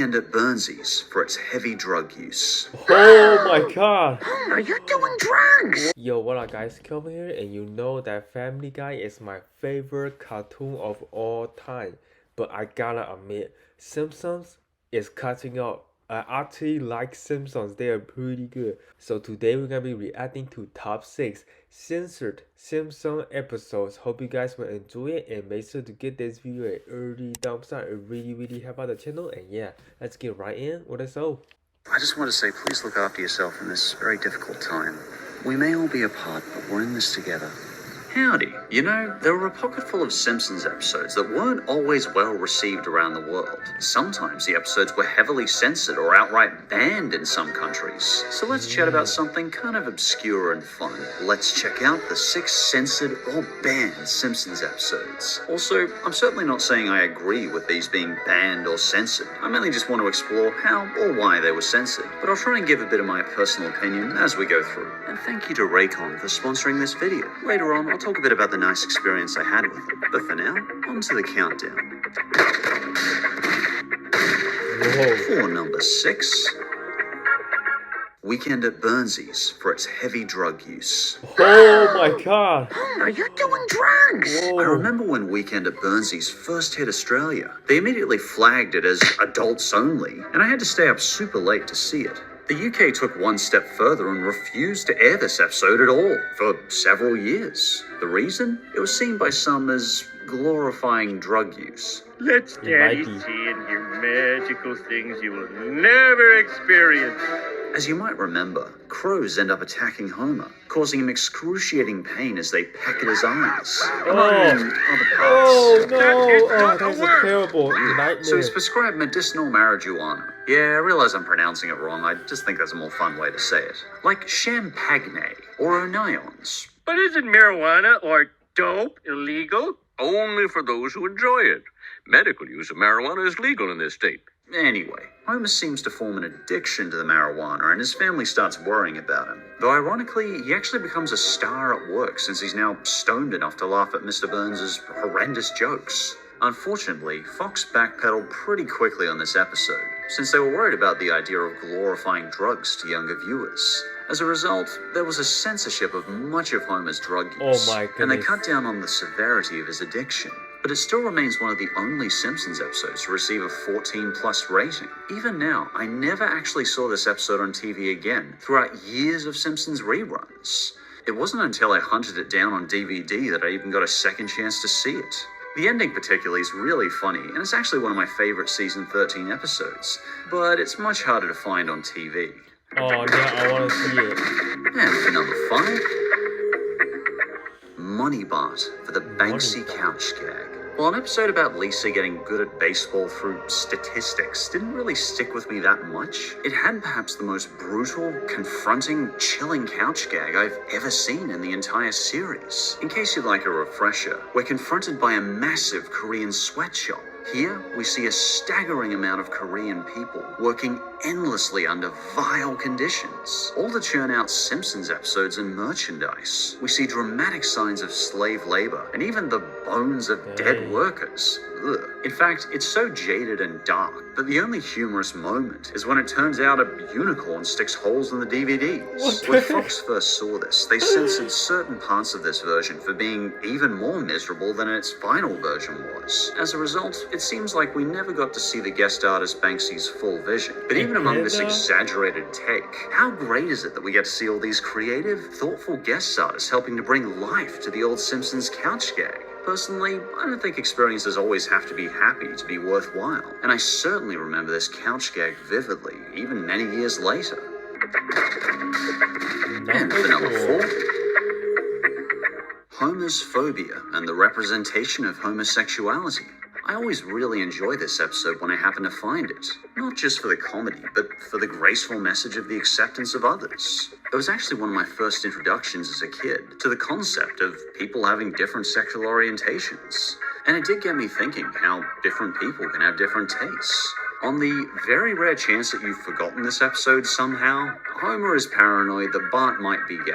And at Burnsies for its heavy drug use. Oh my god! Homer, you're doing drugs! Yo, what up guys, Kelvin here, and you know that Family Guy is my favorite cartoon of all time. But I gotta admit, Simpsons is catching up. I actually like Simpsons, they are pretty good. So today we're gonna be reacting to top 6 censored Simpsons episodes. Hope you guys will enjoy it, and make sure to give this video an early thumbs up. It really help out the channel. And yeah, let's get right in with the show. I just want to say, please look after yourself in this very difficult time. We may all be apart, but we're in this together. Howdy. You know, there were a pocket full of Simpsons episodes that weren't always well received around the world. Sometimes the episodes were heavily censored or outright banned in some countries. So let's chat about something kind of obscure and fun. Let's check out the 6 censored or banned Simpsons episodes. Also, I'm certainly not saying I agree with these being banned or censored. I mainly just want to explore how or why they were censored. But I'll try and give a bit of my personal opinion as we go through. And thank you to Raycon for sponsoring this video. Later on, I'll talk a bit about the nice experience I had with them. But for now, on to the countdown. For number 6, Weekend at Burnsies for its heavy drug use. Oh my god! Homer, you're doing drugs! Whoa. I remember when Weekend at Burnsies first hit Australia. They immediately flagged it as adults only, and I had to stay up super late to see it. The UK took one step further and refused to air this episode at all for several years. The reason? It was seen by some as glorifying drug use. Let Daddy see and hear magical things you will never experience. As you might remember, crows end up attacking Homer, causing him excruciating pain as they peck at his eyes. Other parts. Oh no! Oh, that's a terrible nightmare. So he's prescribed medicinal marijuana. Yeah, I realize I'm pronouncing it wrong. I just think that's a more fun way to say it. Like champagne or onions. But isn't marijuana or dope illegal? Only for those who enjoy it. Medical use of marijuana is legal in this state. Anyway, Homer seems to form an addiction to the marijuana, and his family starts worrying about him. Though ironically, he actually becomes a star at work since he's now stoned enough to laugh at Mr. Burns' horrendous jokes. Unfortunately, Fox backpedaled pretty quickly on this episode, since they were worried about the idea of glorifying drugs to younger viewers. As a result, there was a censorship of much of Homer's drug use, Oh my goodness. and they cut down on the severity of his addiction. But it still remains one of the only Simpsons episodes to receive a 14+ rating. Even now, I never actually saw this episode on TV again throughout years of Simpsons reruns. It wasn't until I hunted it down on DVD that I even got a second chance to see it. The ending particularly is really funny, and it's actually one of my favorite season 13 episodes, but it's much harder to find on TV. Oh no, I wanna see it. And for number 5, Money Bart for the Banksy couch gag. While an episode about Lisa getting good at baseball through statistics didn't really stick with me that much, it had perhaps the most brutal, confronting, chilling couch gag I've ever seen in the entire series. In case you'd like a refresher, we're confronted by a massive Korean sweatshop. Here, we see a staggering amount of Korean people working endlessly under vile conditions, all to churn out Simpsons episodes and merchandise. We see dramatic signs of slave labor, and even the bones of dead workers. Ugh. In fact, it's so jaded and dark that the only humorous moment is when it turns out a unicorn sticks holes in the DVDs. When Fox first saw this, they censored certain parts of this version for being even more miserable than its final version was. As a result, it seems like we never got to see the guest artist Banksy's full vision. But even among this exaggerated take, how great is it that we get to see all these creative, thoughtful guest artists helping to bring life to the old Simpsons couch gag? Personally, I don't think experiences always have to be happy to be worthwhile, and I certainly remember this couch gag vividly, even many years later. And for number 4, Homer's phobia and the representation of homosexuality. I always really enjoy this episode when I happen to find it, not just for the comedy, but for the graceful message of the acceptance of others. It was actually one of my first introductions as a kid to the concept of people having different sexual orientations. And it did get me thinking how different people can have different tastes. On the very rare chance that you've forgotten this episode somehow, Homer is paranoid that Bart might be gay.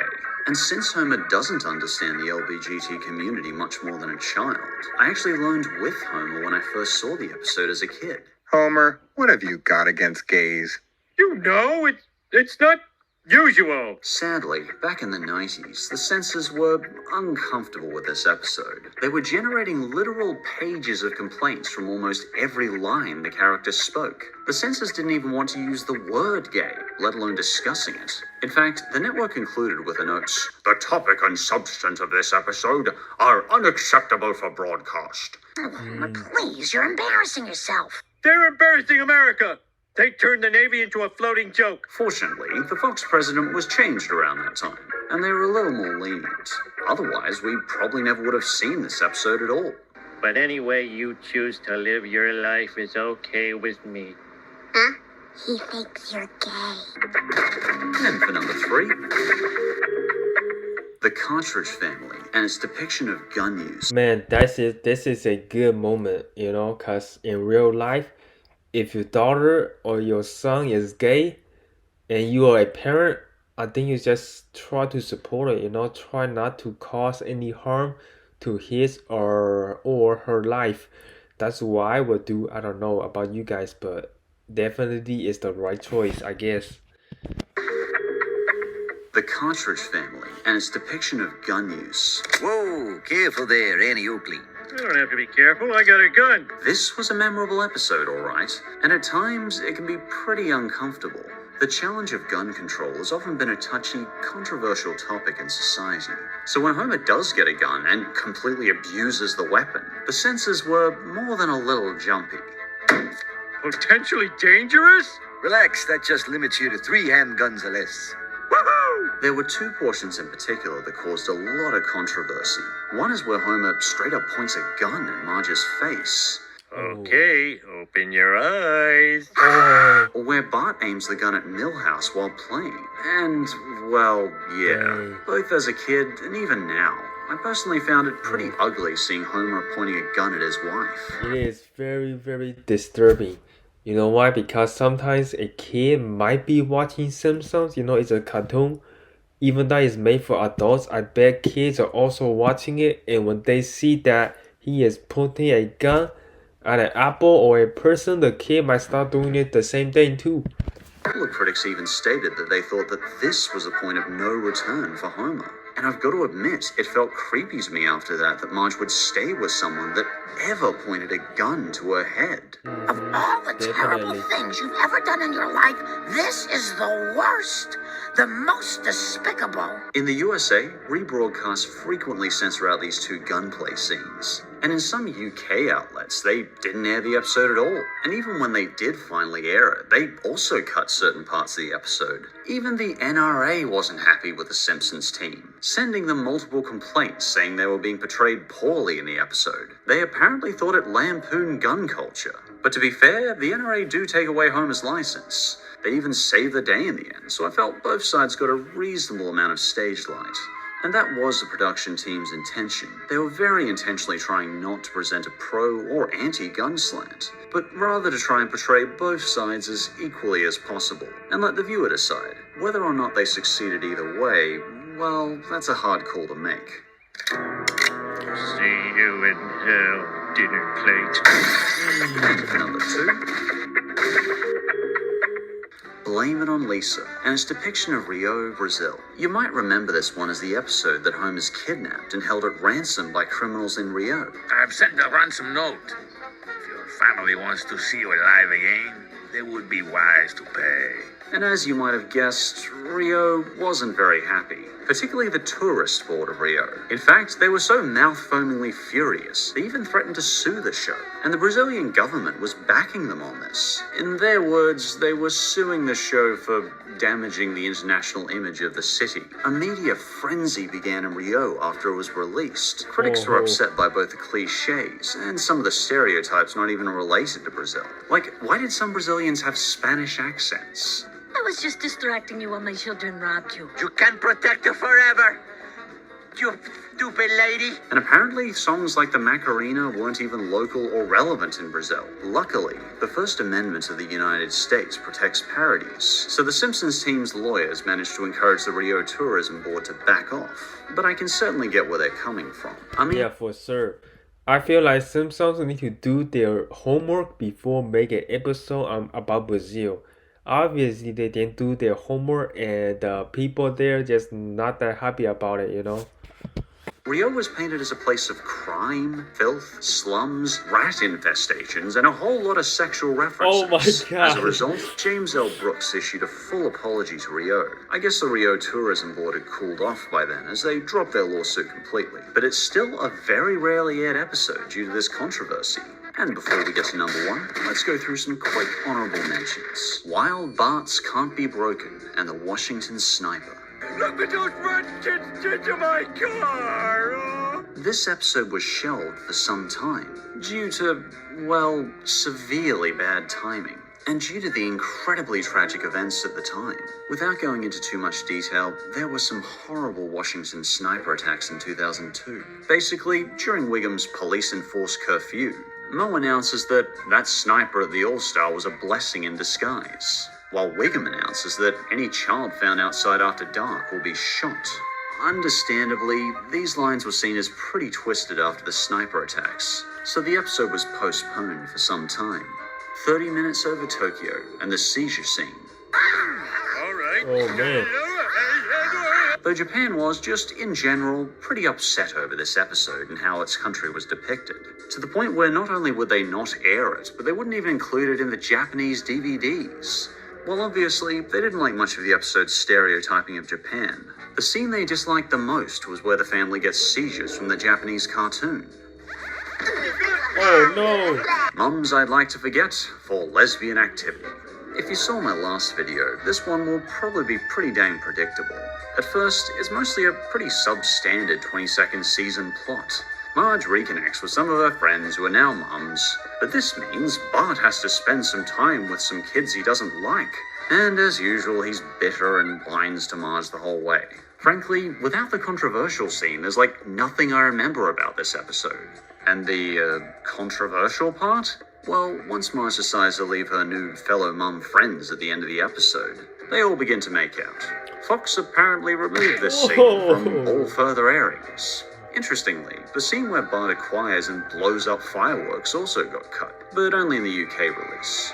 And since Homer doesn't understand the LGBT community much more than a child, I actually learned with Homer when I first saw the episode as a kid. Homer, what have you got against gays? You know, it's not usual. Sadly, back in the 90s, the censors were uncomfortable with this episode. They were generating literal pages of complaints from almost every line the characters spoke. The censors didn't even want to use the word gay, let alone discussing it. In fact, the network concluded with a note, "The topic and substance of this episode are unacceptable for broadcast." Please, you're embarrassing yourself. They're embarrassing America. They turned the Navy into a floating joke. Fortunately, the Fox president was changed around that time, and they were a little more lenient. Otherwise, we probably never would have seen this episode at all. But any way you choose to live your life is okay with me. Huh? He thinks you're gay. And for number 3, the Cartridge Family and its depiction of gun use. Man, this is a good moment, you know, cause in real life, if your daughter or your son is gay, and you are a parent, I think you just try to support it, you know, try not to cause any harm to his or her life. That's what I would do. I don't know about you guys, but definitely is the right choice, I guess. The Cartridge Family and its depiction of gun use. Whoa, careful there, Annie Oakley. You don't have to be careful. I got a gun. This was a memorable episode, alright, and at times it can be pretty uncomfortable. The challenge of gun control has often been a touchy, controversial topic in society. So when Homer does get a gun and completely abuses the weapon, the censors were more than a little jumpy. Potentially dangerous? Relax, that just limits you to 3 handguns or less. Woohoo! There were 2 portions in particular that caused a lot of controversy. One is where Homer straight up points a gun in Marge's face, Okay, open your eyes. or where Bart aims the gun at Milhouse while playing. And, well, yeah, Dang. both as a kid and even now, I personally found it pretty ugly seeing Homer pointing a gun at his wife. It is very, very disturbing. You know why? Because sometimes a kid might be watching Simpsons, you know, it's a cartoon. Even though it's made for adults, I bet kids are also watching it, and when they see that he is pointing a gun at an apple or a person, the kid might start doing it the same thing too. A couple of critics even stated that they thought that this was a point of no return for Homer. And I've got to admit, it felt creepy to me after that Marge would stay with someone that ever pointed a gun to her head. Of all the terrible Definitely. things you've ever done in your life, this is the worst. The most despicable. In the USA, rebroadcasts frequently censor out these 2 gunplay scenes. And in some UK outlets, they didn't air the episode at all. And even when they did finally air it, they also cut certain parts of the episode. Even the NRA wasn't happy with the Simpsons team, sending them multiple complaints saying they were being portrayed poorly in the episode. They apparently thought it lampooned gun culture. But to be fair, the NRA do take away Homer's license. They even saved the day in the end, so I felt both sides got a reasonable amount of stage light. And that was the production team's intention. They were very intentionally trying not to present a pro or anti-gun slant, but rather to try and portray both sides as equally as possible, and let the viewer decide. Whether or not they succeeded either way, well, that's a hard call to make. See you in hell, dinner plate. And for number 2, Blame It on Lisa, and its depiction of Rio, Brazil. You might remember this one as the episode that Homer's kidnapped and held at ransom by criminals in Rio. I've sent a ransom note. If your family wants to see you alive again, they would be wise to pay. And as you might have guessed, Rio wasn't very happy, particularly the tourist board of Rio. In fact, they were so mouth-foamingly furious, they even threatened to sue the show, and the Brazilian government was backing them on this. In their words, they were suing the show for damaging the international image of the city. A media frenzy began in Rio after it was released. Critics were upset by both the cliches and some of the stereotypes not even related to Brazil. Like, why did some Brazilians have Spanish accents? I was just distracting you while my children robbed you. You can protect her forever, you stupid lady. And apparently, songs like the Macarena weren't even local or relevant in Brazil. Luckily, the First Amendment of the United States protects parodies, so the Simpsons team's lawyers managed to encourage the Rio Tourism Board to back off. But I can certainly get where they're coming from. I mean, Yeah, for sure. I feel like Simpsons need to do their homework before making an episode about Brazil. Obviously, they didn't do their homework, and the people there just not that happy about it, you know? Rio was painted as a place of crime, filth, slums, rat infestations, and a whole lot of sexual references. Oh my God. As a result, James L. Brooks issued a full apology to Rio. I guess the Rio tourism board had cooled off by then, as they dropped their lawsuit completely. But it's still a very rarely aired episode due to this controversy. And before we get to number one, let's go through some quick honorable mentions. Wild Barts Can't Be Broken and the Washington Sniper. Look at those rats get into my car! This episode was shelved for some time due to, well, severely bad timing, and due to the incredibly tragic events at the time. Without going into too much detail, there were some horrible Washington sniper attacks in 2002. Basically, during Wiggum's police-enforced curfew, Mo announces that sniper at the All-Star was a blessing in disguise, while Wiggum announces that any child found outside after dark will be shot. Understandably, these lines were seen as pretty twisted after the sniper attacks, so the episode was postponed for some time. 30 minutes over Tokyo and the seizure scene. Alright. Oh man. Though Japan was, just in general, pretty upset over this episode and how its country was depicted, to the point where not only would they not air it, but they wouldn't even include it in the Japanese DVDs. Well, obviously, they didn't like much of the episode's stereotyping of Japan. The scene they disliked the most was where the family gets seizures from the Japanese cartoon. Oh no! Mums I'd Like to Forget for lesbian activity. If you saw my last video, this one will probably be pretty dang predictable. At first, it's mostly a pretty substandard 20-second season plot. Marge reconnects with some of her friends who are now mums, but this means Bart has to spend some time with some kids he doesn't like. And as usual, he's bitter and whines to Marge the whole way. Frankly, without the controversial scene, there's like nothing I remember about this episode. And the, controversial part? Well, once Marge decides to leave her new fellow mum friends at the end of the episode, they all begin to make out. Fox apparently removed this scene from all further airings. Interestingly, the scene where Bart acquires and blows up fireworks also got cut, but only in the UK release.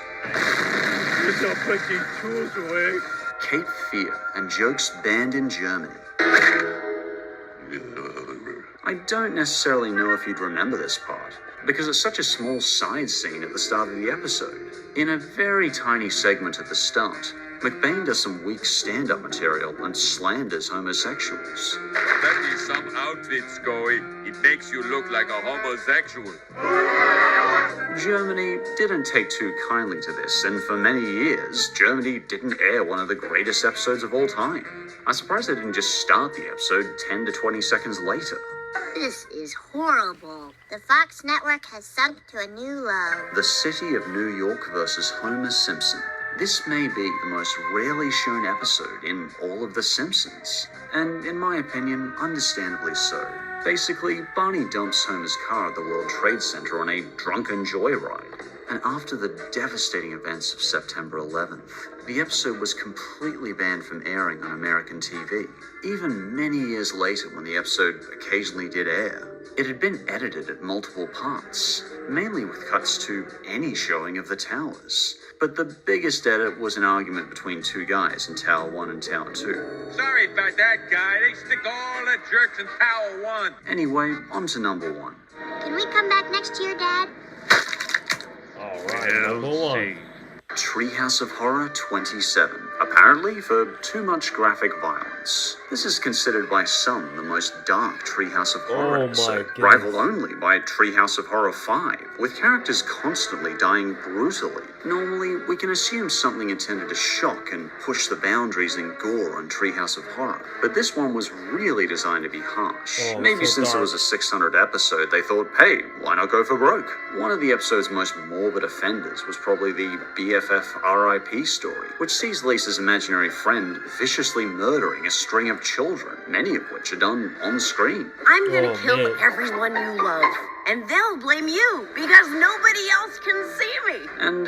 It's not putting tools away. Cape Fear and jokes banned in Germany. I don't necessarily know if you'd remember this part, because it's such a small side scene at the start of the episode. In a very tiny segment at the start, McBain does some weak stand-up material and slanders homosexuals. That is some outfit, Scoey. It makes you look like a homosexual. Germany didn't take too kindly to this, and for many years, Germany didn't air one of the greatest episodes of all time. I'm surprised they didn't just start the episode 10 to 20 seconds later. This is horrible. The Fox network has sunk to a new low. The City of New York versus Homer Simpson. This may be the most rarely shown episode in all of The Simpsons, and in my opinion, understandably so. Basically, Barney dumps Homer's car at the World Trade Center on a drunken joyride, and after the devastating events of September 11th, the episode was completely banned from airing on American TV. Even many years later, when the episode occasionally did air, it had been edited at multiple parts, mainly with cuts to any showing of the towers. But the biggest edit was an argument between two guys in Tower 1 and Tower 2. Sorry about that, guy. They stick all the jerks in Tower 1. Anyway, on to number one. Can we come back next year, Dad? Alright, number one. Treehouse of Horror 27, apparently for too much graphic violence. This is considered by some the most dark Treehouse of Horror Oh my episode, goodness. rivaled only by Treehouse of Horror 5, with characters constantly dying brutally. Normally, we can assume something intended to shock and push the boundaries in gore on Treehouse of Horror, but this one was really designed to be harsh. Oh, Maybe so since it dark. was a 600 episode, they thought, hey, why not go for broke? One of the episode's most morbid offenders was probably the BFF RIP story, which sees Lisa's imaginary friend viciously murdering a string of children, many of which are done on screen. I'm gonna Oh, kill man. everyone you love. And they'll blame you because nobody else can see me. And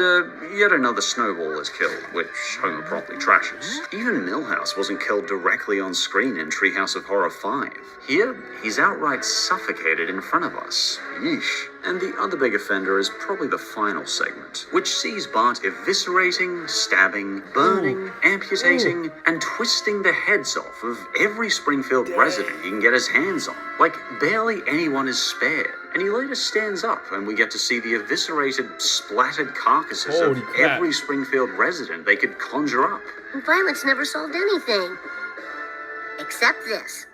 yet another snowball is killed, which Homer promptly trashes. Even Milhouse wasn't killed directly on screen in Treehouse of Horror 5. Here, he's outright suffocated in front of us. Yeesh. And the other big offender is probably the final segment, which sees Bart eviscerating, stabbing, burning, amputating, and twisting the heads off of every Springfield resident he can get his hands on. Like, barely anyone is spared. And he later stands up, and we get to see the eviscerated, splattered carcasses Holy of crap. every Springfield resident they could conjure up. Violence never solved anything. Except this.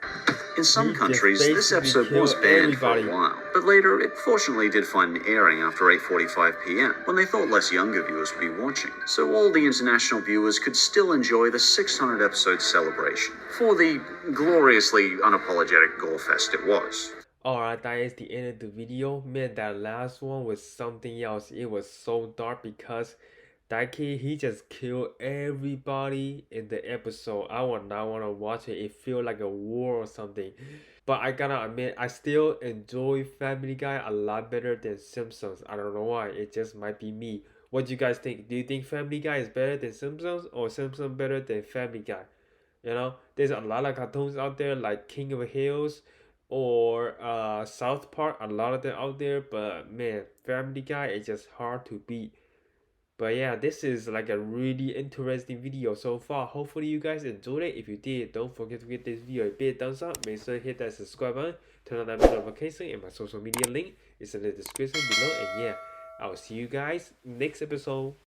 In some He just countries, this basically episode was killed banned for everybody. a while, but later it fortunately did find an airing after 8:45 p.m. when they thought less younger viewers would be watching, so all the international viewers could still enjoy the 600 episode celebration for the gloriously unapologetic gore fest it was. Alright, that is the end of the video. Man, that last one was something else. It was so dark because that kid, he just killed everybody in the episode. I would not want to watch it. It feel like a war or something. But I gotta admit, I still enjoy Family Guy a lot better than Simpsons. I don't know why. It just might be me. What do you guys think? Do you think Family Guy is better than Simpsons or Simpsons better than Family Guy? You know, there's a lot of cartoons out there like King of Hills or South Park. A lot of them out there, but man, Family Guy is just hard to beat. But yeah, this is like a really interesting video so far. Hopefully you guys enjoyed it. If you did, don't forget to give this video a big thumbs up. Make sure to hit that subscribe button, turn on that bell notification, and my social media link is in the description below. And yeah, I'll see you guys next episode.